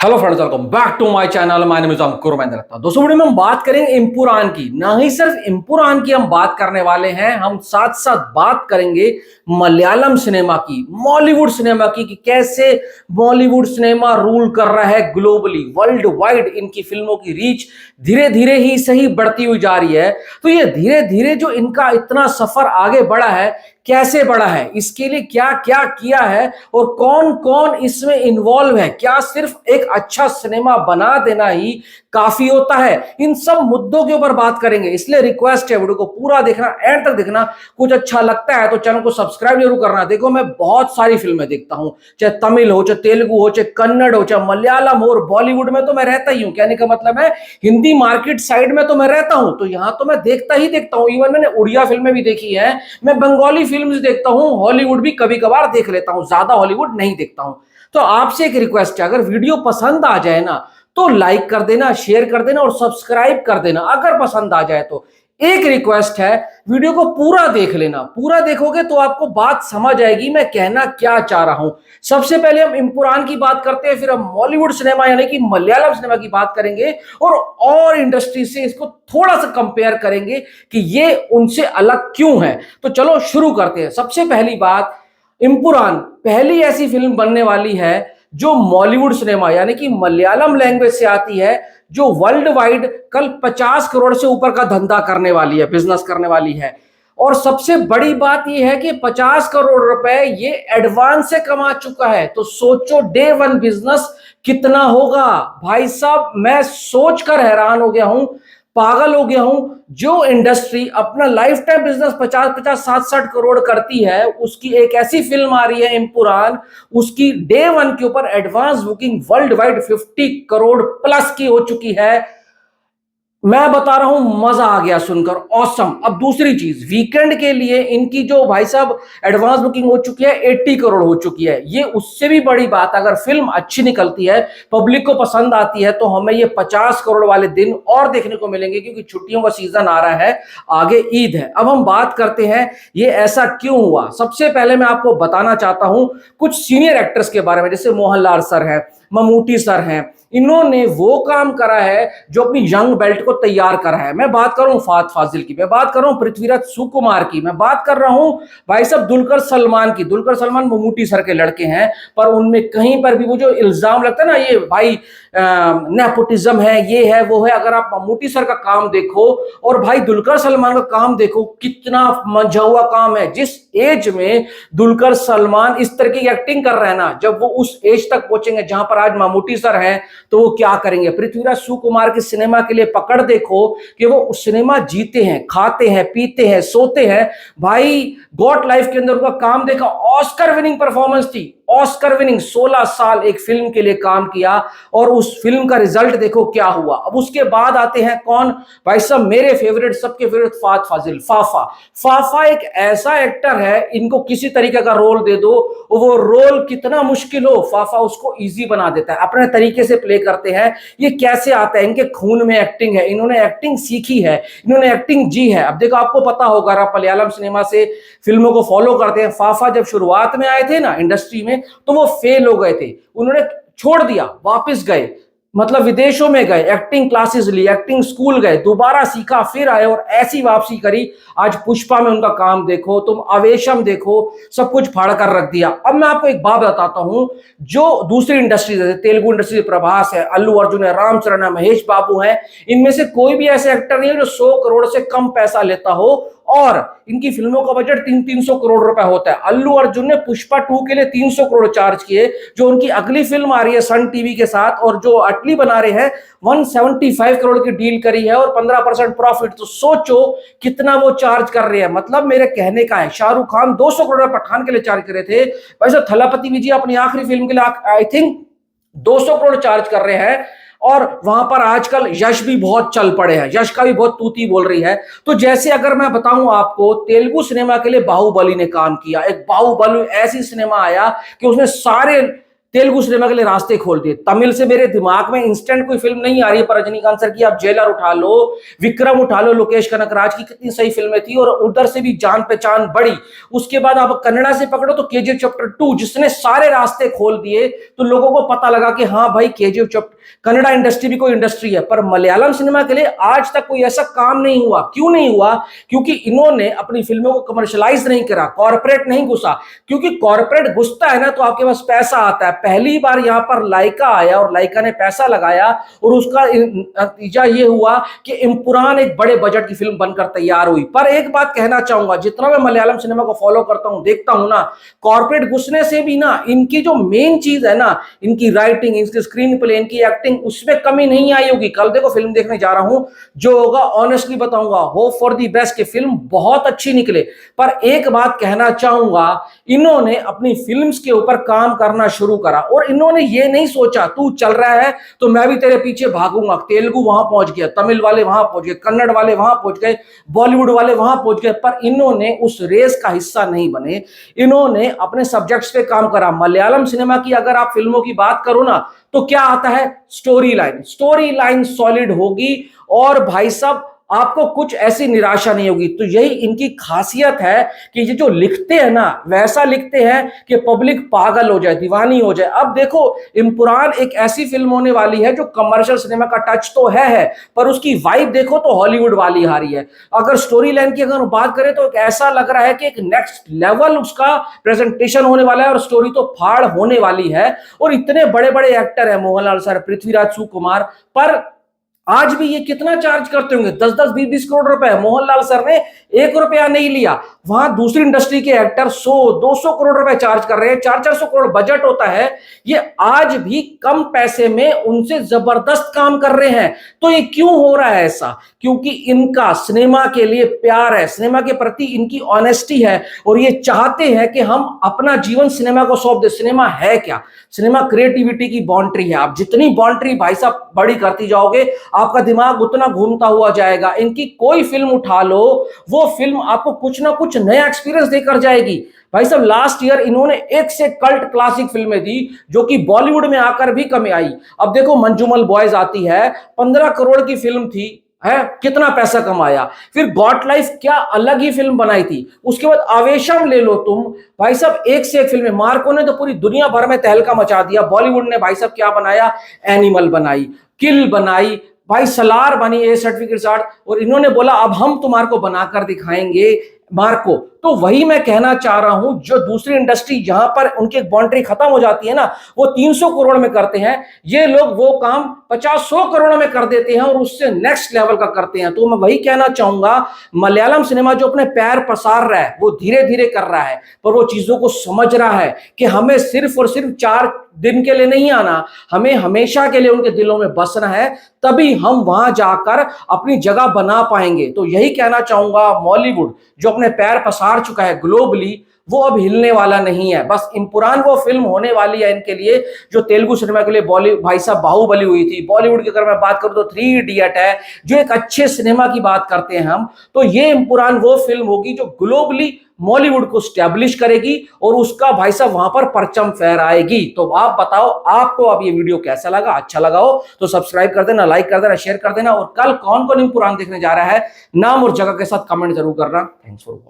Hello friends, welcome back to my channel. My name is Ankur Mahindra. दोस्तों, video में हम बात करेंगे इम्पुरान की। ना ही सिर्फ इम्पुरान की हम बात करने वाले हैं, हम साथ साथ बात करेंगे मलयालम सिनेमा की, मॉलीवुड सिनेमा की, कि कैसे बॉलीवुड सिनेमा रूल कर रहा है ग्लोबली, वर्ल्ड वाइड। इनकी फिल्मों की रीच धीरे धीरे ही सही बढ़ती हुई जा रही है। तो ये धीरे धीरे जो इनका इतना सफर आगे बढ़ा है, कैसे बढ़ा है, इसके लिए क्या क्या किया है और कौन कौन इसमें इन्वॉल्व है, क्या सिर्फ एक अच्छा सिनेमा बना देना ही काफी होता है, इन सब मुद्दों के ऊपर बात करेंगे। इसलिए रिक्वेस्ट है वीडियो को पूरा देखना, एंड तक देखना। कुछ अच्छा लगता है तो चैनल को सब्सक्राइब जरूर करना। देखो, मैं बहुत सारी फिल्में देखता हूं, चाहे तमिल हो, चाहे तेलुगु हो, चाहे कन्नड़ हो, चाहे मलयालम हो, और बॉलीवुड में तो मैं रहता ही हूं। कहने का मतलब है हिंदी मार्केट साइड में तो मैं रहता हूं, तो यहां तो मैं देखता ही देखता हूं। इवन मैंने उड़िया फिल्में भी देखी है, मैं बंगाली फिल्म्स देखता हूं, हॉलीवुड भी कभी कभार देख लेता हूं, ज्यादा हॉलीवुड नहीं देखता हूं। तो आपसे एक रिक्वेस्ट है, अगर वीडियो पसंद आ जाए ना तो लाइक कर देना, शेयर कर देना और सब्सक्राइब कर देना अगर पसंद आ जाए तो। एक रिक्वेस्ट है, वीडियो को पूरा देख लेना। पूरा देखोगे तो आपको बात समझ आएगी मैं कहना क्या चाह रहा हूं। सबसे पहले हम इम्पुरान की बात करते हैं, फिर हम बॉलीवुड सिनेमा यानी कि मलयालम सिनेमा की बात करेंगे और इंडस्ट्री से इसको थोड़ा सा कंपेयर करेंगे कि ये उनसे अलग क्यों है। तो चलो शुरू करते हैं। सबसे पहली बात, इम्पुरान पहली ऐसी फिल्म बनने वाली है जो बॉलीवुड सिनेमा यानी कि मलयालम लैंग्वेज से आती है, जो वर्ल्ड वाइड कल 50 करोड़ से ऊपर का धंधा करने वाली है, बिजनेस करने वाली है। और सबसे बड़ी बात यह है कि 50 करोड़ रुपए ये एडवांस से कमा चुका है। तो सोचो डे वन बिजनेस कितना होगा। भाई साहब, मैं सोचकर हैरान हो गया हूं, पागल हो गया हूं। जो इंडस्ट्री अपना लाइफ टाइम बिजनेस 50-50, 60-60 करोड़ करती है, उसकी एक ऐसी फिल्म आ रही है इम्पुरान, उसकी डे वन के ऊपर advance booking world wide 50 crore plus की हो चुकी है। मैं बता रहा हूं, मजा आ गया सुनकर, ऑसम। अब दूसरी चीज, वीकेंड के लिए इनकी जो भाई साहब एडवांस बुकिंग हो चुकी है 80 करोड़ हो चुकी है। ये उससे भी बड़ी बात, अगर फिल्म अच्छी निकलती है, पब्लिक को पसंद आती है, तो हमें ये 50 करोड़ वाले दिन और देखने को मिलेंगे, क्योंकि छुट्टियों का सीजन आ रहा है, आगे ईद है। अब हम बात करते हैं ये ऐसा क्यों हुआ। सबसे पहले मैं आपको बताना चाहता हूं कुछ सीनियर एक्टर्स के बारे में, जैसे मोहनलाल सर हैं, ममूटी सर हैं। इन्होंने वो काम करा है जो अपनी यंग बेल्ट को तैयार करा है। मैं बात कर रहा हूं फात फाजिल की, मैं बात कर रहा हूं पृथ्वीराज सुकुमार की, मैं बात कर रहा हूं भाई साहब दुलकर सलमान की। दुलकर सलमान ममूटी सर के लड़के हैं, पर उनमें कहीं पर भी वो जो इल्जाम लगता है ना, ये भाई नेपोटिज्म है, ये है, वो है। अगर आप ममूटी सर का काम देखो और भाई दुलकर सलमान का काम देखो, कितना मंझा हुआ काम है। जिस एज में दुलकर सलमान इस तरह की एक्टिंग कर रहे हैं ना, जब वो उस एज तक पहुंचेंगे जहां पर आज ममूटी सर हैं, तो वो क्या करेंगे। पृथ्वीराज सुकुमार के सिनेमा के लिए पकड़ देखो कि वो सिनेमा जीते हैं, खाते हैं, पीते हैं, सोते हैं। भाई गॉट लाइफ के अंदर उनका काम देखा, ऑस्कर विनिंग परफॉर्मेंस थी, ऑस्कर विनिंग। 16 साल एक फिल्म के लिए काम किया और उस फिल्म का रिजल्ट देखो क्या हुआ। अब उसके बाद आते हैं कौन, भाई साहब मेरे फेवरेट, सबके फेवरेट, फात फाजिल, फाफा। फाफा एक ऐसा एक्टर है, इनको किसी तरीके का रोल दे दो, वो रोल कितना मुश्किल हो, फाफा उसको इजी बना देता है, अपने तरीके से प्ले करते हैं। ये कैसे आता है, इनके खून में एक्टिंग है, इन्होंने एक्टिंग सीखी है, इन्होंने एक्टिंग जी है। अब देखो, आपको पता होगा, आप मलयालम सिनेमा से फिल्मों को फॉलो करते हैं, फाफा जब शुरुआत में आए थे ना इंडस्ट्री में, तो वो फेल हो गए थे, उन्होंने छोड़ दिया, वापस गए, मतलब विदेशों में गए, एक्टिंग क्लासेस ली, एक्टिंग स्कूल गए, दोबारा सीखा, फिर आए और ऐसी वापसी करी। आज पुष्पा में उनका काम देखो, तुम आवेशम देखो, सब कुछ फाड़ कर रख दिया। अब मैं आपको एक बात बताता हूं, जो दूसरी इंडस्ट्री जैसे तेलुगु इंडस्ट्री, प्रभास है, अल्लू अर्जुन है, रामचरण है, महेश बाबू है, इनमें से कोई भी ऐसे एक्टर नहीं है जो 100 करोड़ से कम पैसा लेता हो और इनकी फिल्मों का बजट 300-300 करोड़ रुपए होता है। अल्लू अर्जुन ने पुष्पा 2 के लिए 300 करोड़ चार्ज किए, जो उनकी अगली फिल्म आ रही है सन टीवी के साथ, और जो अटली बना रहे हैं 175 करोड़ की डील करी है और 15% प्रॉफिट। तो सोचो कितना वो चार्ज कर रहे हैं। मतलब मेरे कहने का है, शाहरुख खान 200 करोड़ पठान के लिए चार्ज कर रहे थे, वैसे थलापति विजय अपनी आखिरी फिल्म के लिए आई थिंक 200 करोड़ चार्ज कर रहे हैं। और वहां पर आजकल यश भी बहुत चल पड़े हैं, यश का भी बहुत तूती बोल रही है। तो जैसे अगर मैं बताऊं आपको, तेलुगु सिनेमा के लिए बाहुबली ने काम किया। एक बाहुबली ऐसी सिनेमा आया कि उसने सारे तेलुगु सिनेमा के लिए रास्ते खोल दिए। तमिल से मेरे दिमाग में इंस्टेंट कोई फिल्म नहीं आ रही है, पर रजनीकांत सर की आप जेलर उठा लो, विक्रम उठा लो, लोकेश कनकराज की कितनी सही फिल्में थी, और उधर से भी जान पहचान बढ़ी। उसके बाद आप कन्नड़ा से पकड़ो तो केजीएफ चैप्टर 2, जिसने सारे रास्ते खोल दिए, तो लोगों को पता लगा कि हाँ भाई केजीएफ चैप्टर, कन्नड़ा इंडस्ट्री भी कोई इंडस्ट्री है। पर मलयालम सिनेमा के लिए आज तक कोई ऐसा काम नहीं हुआ। क्यों नहीं हुआ? क्योंकि इन्होंने अपनी फिल्मों को कमर्शलाइज नहीं करा, कॉर्पोरेट नहीं घुसा। क्योंकि कॉर्पोरेट घुसता है ना तो आपके पास पैसा आता है। पहली बार यहां पर लाइका आया और लाइका ने पैसा लगाया, और उसका नतीजा यह हुआ कि इम्पुरान एक बड़े बजट की फिल्म बनकर तैयार हुई। पर एक बात कहना चाहूंगा, जितना मैं मलयालम सिनेमा को फॉलो करता हूं, देखता हूं ना, कॉर्पोरेट घुसने से भी ना इनकी जो मेन चीज है ना, इनकी राइटिंग, इनकी स्क्रीन प्ले, इनकी एक्टिंग, उसमें कमी नहीं आई होगी। कल देखो फिल्म देखने जा रहा हूं, जो होगा ऑनेस्टली बताऊंगा, होप फॉर दी बेस्ट की फिल्म बहुत अच्छी निकले। पर एक बात कहना चाहूंगा, इन्होंने अपनी फिल्म्स के ऊपर काम करना शुरू करा, और इन्होंने ये नहीं सोचा तू चल रहा है तो मैं भी तेरे पीछे भागूंगा। तेलुगु वहां पहुंच गया, तमिल वाले वहां पहुंच गए, कन्नड़ वाले वहां पहुंच गए, बॉलीवुड वाले वहां पहुंच गए, पर इन्होंने उस रेस का हिस्सा नहीं बने। इन्होंने अपने सब्जेक्ट्स पे काम करा। मलयालम सिनेमा की अगर आप फिल्मों की बात करो ना, तो क्या आता है? स्टोरी लाइन सॉलिड होगी, और भाई साहब आपको कुछ ऐसी निराशा नहीं होगी। तो यही इनकी खासियत है कि ये जो लिखते हैं ना, वैसा लिखते हैं कि पब्लिक पागल हो जाए, दीवानी हो जाए। अब देखो इम्पुरान एक ऐसी फिल्म होने वाली है जो कमर्शियल सिनेमा का टच तो है, पर उसकी वाइब देखो तो हॉलीवुड वाली आ रही है। अगर स्टोरी लाइन की अगर बात करें तो एक ऐसा लग रहा है कि एक नेक्स्ट लेवल उसका प्रेजेंटेशन होने वाला है, और स्टोरी तो फाड़ होने वाली है। और इतने बड़े बड़े एक्टर हैं, मोहनलाल सर, पृथ्वीराज सुकुमार, पर आज भी ये कितना चार्ज करते होंगे? 10-10, 20-20 करोड़ रुपए। मोहनलाल सर ने 1 रुपया नहीं लिया। वहां दूसरी इंडस्ट्री के एक्टर 100-200 करोड़ रुपए चार्ज कर रहे हैं, 400-400 करोड़ बजट होता है। ये आज भी कम पैसे में उनसे जबरदस्त काम कर रहे हैं। तो ये क्यों हो रहा है ऐसा? क्योंकि इनका सिनेमा के लिए प्यार है, सिनेमा के प्रति इनकी ऑनेस्टी है, और ये चाहते हैं कि हम अपना जीवन सिनेमा को सौंप दे। सिनेमा है क्या? सिनेमा क्रिएटिविटी की बाउंड्री है। आप जितनी बाउंड्री भाई साहब बड़ी करती जाओगे, आपका दिमाग उतना घूमता हुआ जाएगा। इनकी कोई फिल्म उठा लो, वो फिल्म आपको कुछ ना कुछ नया एक्सपीरियंस देकर जाएगी। भाई साहब लास्ट ईयर इन्होंने एक से कल्ट क्लासिक फिल्में दी, जो कि बॉलीवुड में आकर भी कम आई। अब देखो मंजूमल बॉयज आती है, 15 करोड़ की फिल्म थी, है कितना पैसा कमाया। फिर गॉट लाइफ, क्या अलग ही फिल्म बनाई थी। उसके बाद आवेशम ले लो तुम, भाई साहब एक से एक फिल्में। मार्को ने तो पूरी दुनिया भर में तहलका मचा दिया। बॉलीवुड ने भाई साहब क्या बनाया? एनिमल बनाई, किल बनाई, भाई सलार बनी, ए सर्टिफिकेट 60, और इन्होंने बोला अब हम तुम्हारे को बनाकर दिखाएंगे मार्को। तो वही मैं कहना चाह रहा हूं, जो दूसरी इंडस्ट्री जहां पर उनकी बाउंड्री खत्म हो जाती है ना, वो 300 करोड़ में करते हैं, ये लोग वो काम 50-100 करोड़ में कर देते हैं, और उससे नेक्स्ट लेवल का करते हैं। तो मैं वही कहना चाहूंगा, मलयालम सिनेमा जो अपने पैर पसार रहा है, वो धीरे धीरे कर रहा है, पर वो चीजों को समझ रहा है कि हमें सिर्फ और सिर्फ 4 दिन के लिए नहीं आना, हमें हमेशा के लिए उनके दिलों में बसना है, तभी हम वहां जाकर अपनी जगह बना पाएंगे। तो यही कहना चाहूंगा, बॉलीवुड जो अपने पैर पसार चुका है ग्लोबली, वो अब हिलने वाला नहीं है। बस इम्पुरान वो फिल्म होने वाली है इनके लिए, जो तेलुगु सिनेमा के लिए बॉलीवुड, भाई साहब बाहुबली हुई थी। बॉलीवुड की अगर मैं बात करूं तो 3 इडियट है, जो एक अच्छे सिनेमा की बात करते हैं हम। तो ये इम्पुरान वो फिल्म होगी जो ग्लोबली बॉलीवुड को स्टैब्लिश करेगी, और उसका भाई साहब वहां पर परचम फहराएगी। तो आप बताओ, आपको अब ये वीडियो कैसा लगा? अच्छा लगा हो तो सब्सक्राइब कर देना, लाइक कर देना, शेयर कर देना, और कल कौन कौन इम्पुरान देखने जा रहा है, नाम और जगह के साथ कमेंट जरूर करना। Thanks for watching.